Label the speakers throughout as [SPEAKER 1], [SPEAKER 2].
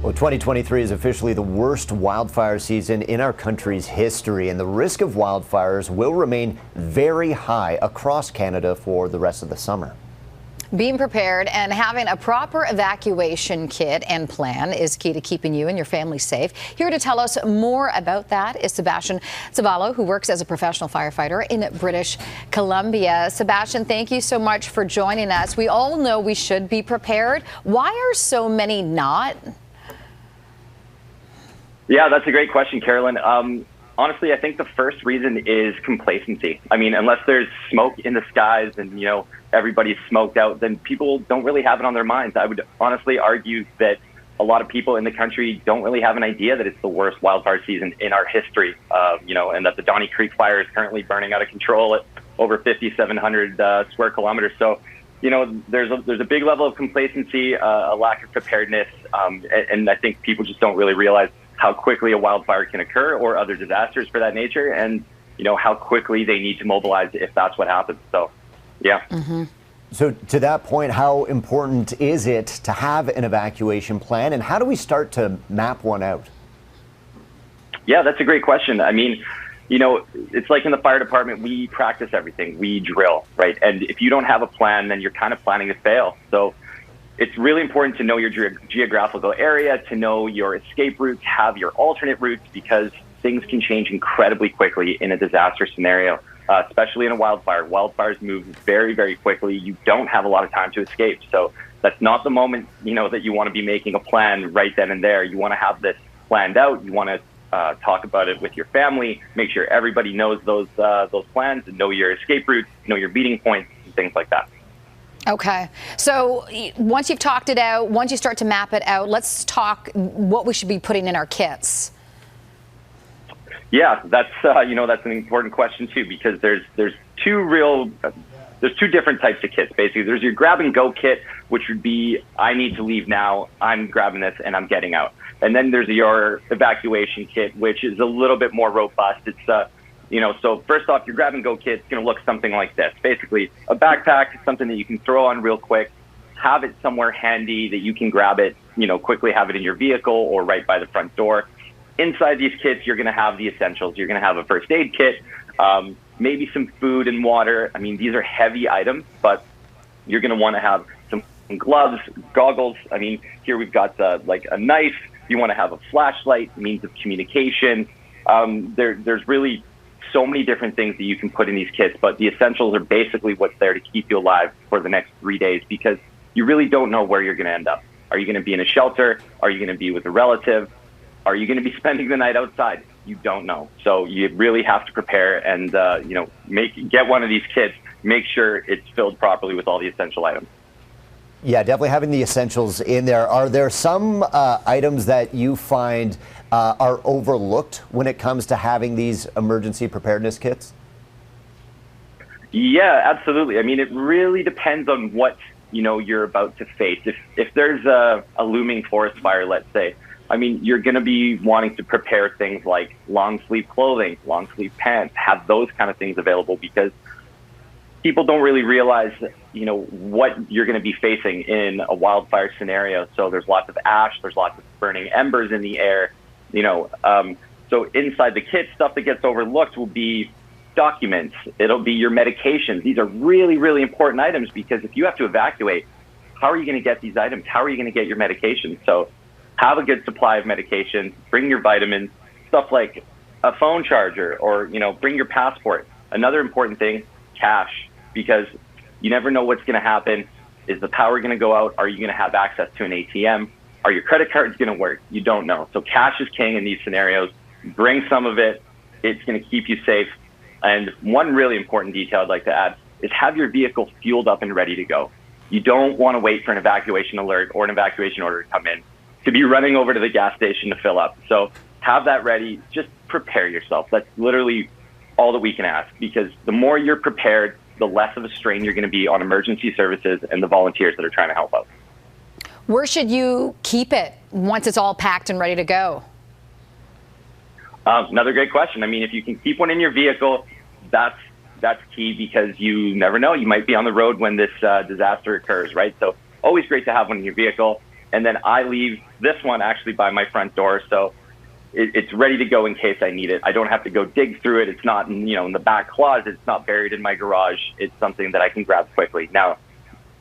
[SPEAKER 1] Well, 2023 is officially the worst wildfire season in our country's history, and the risk of wildfires will remain very high across Canada for the rest of the summer.
[SPEAKER 2] Being prepared and having a proper evacuation kit and plan is key to keeping you and your family safe. Here to tell us more about that is Sebastian Sevallo, who works as a professional firefighter in British Columbia. Sebastian, thank you so much for joining us. We all know we should be prepared. Why are so many not?
[SPEAKER 3] Yeah, that's a great question, Carolyn. Honestly, I think the first reason is complacency. I mean, unless there's smoke in the skies and, everybody's smoked out, then people don't really have it on their minds. I would honestly argue that a lot of people in the country don't really have an idea that it's the worst wildfire season in our history, and that the Donnie Creek fire is currently burning out of control at over 5,700 square kilometers. So, there's a big level of complacency, a lack of preparedness, and I think people just don't really realize how quickly a wildfire can occur, or other disasters for that nature, and how quickly they need to mobilize if that's what happens. So, yeah.
[SPEAKER 2] Mm-hmm.
[SPEAKER 1] So to that point, how important is it to have an evacuation plan, and how do we start to map one out?
[SPEAKER 3] Yeah, that's a great question. I mean, it's like in the fire department, we practice everything, we drill, right? And if you don't have a plan, then you're kind of planning to fail. So it's really important to know your geographical area, to know your escape routes, have your alternate routes, because things can change incredibly quickly in a disaster scenario, especially in a wildfire. Wildfires move very, very quickly. You don't have a lot of time to escape. So that's not the moment, that you want to be making a plan right then and there. You want to have this planned out. You want to talk about it with your family, make sure everybody knows those plans, and know your escape routes, know your meeting points, and things like that.
[SPEAKER 2] Okay. So once you've talked it out, once you start to map it out, let's talk what we should be putting in our kits.
[SPEAKER 3] Yeah, that's that's an important question too, because there's two different types of kits. Basically, there's your grab and go kit, which would be, I need to leave now, I'm grabbing this and I'm getting out. And then there's your evacuation kit, which is a little bit more robust. It's so first off, your grab and go kit is going to look something like this. Basically, a backpack, something that you can throw on real quick, have it somewhere handy that you can grab it, quickly have it in your vehicle or right by the front door. Inside these kits, you're going to have the essentials. You're going to have a first aid kit, maybe some food and water. I mean, these are heavy items, but you're going to want to have some gloves, goggles. I mean, here we've got like a knife. You want to have a flashlight, means of communication. There's really so many different things that you can put in these kits, but the essentials are basically what's there to keep you alive for the next 3 days, because you really don't know where you're going to end up. Are you going to be in a shelter? Are you going to be with a relative? Are you going to be spending the night outside? You don't know. So you really have to prepare and, get one of these kits, make sure it's filled properly with all the essential items.
[SPEAKER 1] Yeah, definitely having the essentials in there. Are there some items that you find are overlooked when it comes to having these emergency preparedness kits?
[SPEAKER 3] Yeah, absolutely. I mean, it really depends on what, you're about to face. If there's a looming forest fire, let's say, I mean, you're going to be wanting to prepare things like long sleeve clothing, long sleeve pants, have those kind of things available, because people don't really realize, what you're going to be facing in a wildfire scenario. So there's lots of ash, there's lots of burning embers in the air, so inside the kit, stuff that gets overlooked will be documents. It'll be your medications. These are really, really important items, because if you have to evacuate, how are you going to get these items? How are you going to get your medications? So have a good supply of medication, bring your vitamins, stuff like a phone charger, or, bring your passport. Another important thing, cash, because you never know what's going to happen. Is the power going to go out? Are you going to have access to an ATM? Are your credit cards going to work? You don't know. So cash is king in these scenarios. Bring some of it. It's going to keep you safe. And one really important detail I'd like to add is have your vehicle fueled up and ready to go. You don't want to wait for an evacuation alert or an evacuation order to come in to be running over to the gas station to fill up. So have that ready. Just prepare yourself. That's literally all that we can ask, because the more you're prepared, the less of a strain you're going to be on emergency services and the volunteers that are trying to help out.
[SPEAKER 2] Where should you keep it once it's all packed and ready to go?
[SPEAKER 3] Another great question. I mean, if you can keep one in your vehicle, that's key, because you never know. You might be on the road when this disaster occurs, right? So always great to have one in your vehicle. And then I leave this one actually by my front door. So it's ready to go in case I need it. I don't have to go dig through it. It's not, in the back closet. It's not buried in my garage. It's something that I can grab quickly. Now,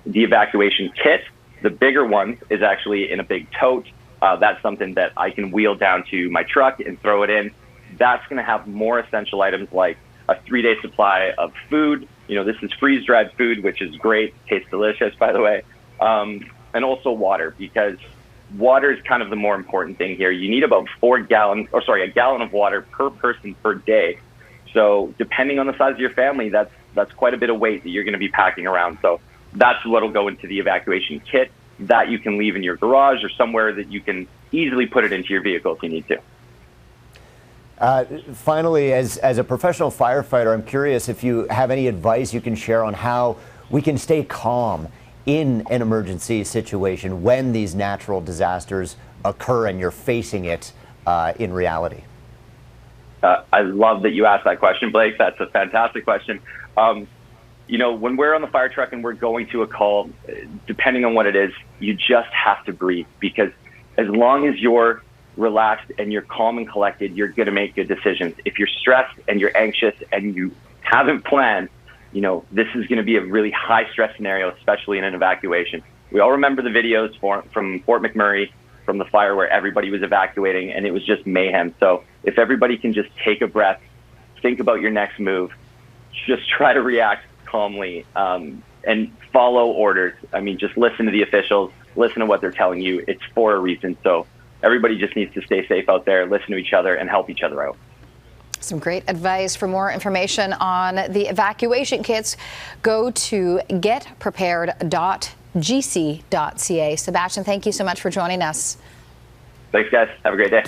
[SPEAKER 3] the evacuation kit, the bigger one, is actually in a big tote. That's something that I can wheel down to my truck and throw it in. That's going to have more essential items like a 3-day supply of food. This is freeze-dried food, which is great. Tastes delicious, by the way. And also water, because water is kind of the more important thing here. You need about a gallon of water per person per day. So depending on the size of your family, that's quite a bit of weight that you're going to be packing around. So that's what'll go into the evacuation kit that you can leave in your garage or somewhere that you can easily put it into your vehicle if you need to.
[SPEAKER 1] Finally, as a professional firefighter, I'm curious if you have any advice you can share on how we can stay calm in an emergency situation when these natural disasters occur and you're facing it in reality.
[SPEAKER 3] I love that you asked that question, Blake. That's a fantastic question. When we're on the fire truck and we're going to a call, depending on what it is, you just have to breathe, because as long as you're relaxed and you're calm and collected, you're going to make good decisions. If you're stressed and you're anxious and you haven't planned, this is going to be a really high stress scenario, especially in an evacuation. We all remember the videos from Fort McMurray, from the fire where everybody was evacuating and it was just mayhem. So if everybody can just take a breath, think about your next move, just try to react calmly, and follow orders. Just listen to the officials, listen to what they're telling you. It's for a reason. So everybody just needs to stay safe out there, listen to each other, and help each other out.
[SPEAKER 2] Some great advice. For more information on the evacuation kits, go to getprepared.gc.ca. Sebastian, thank you so much for joining us.
[SPEAKER 3] Thanks, guys. Have a great day.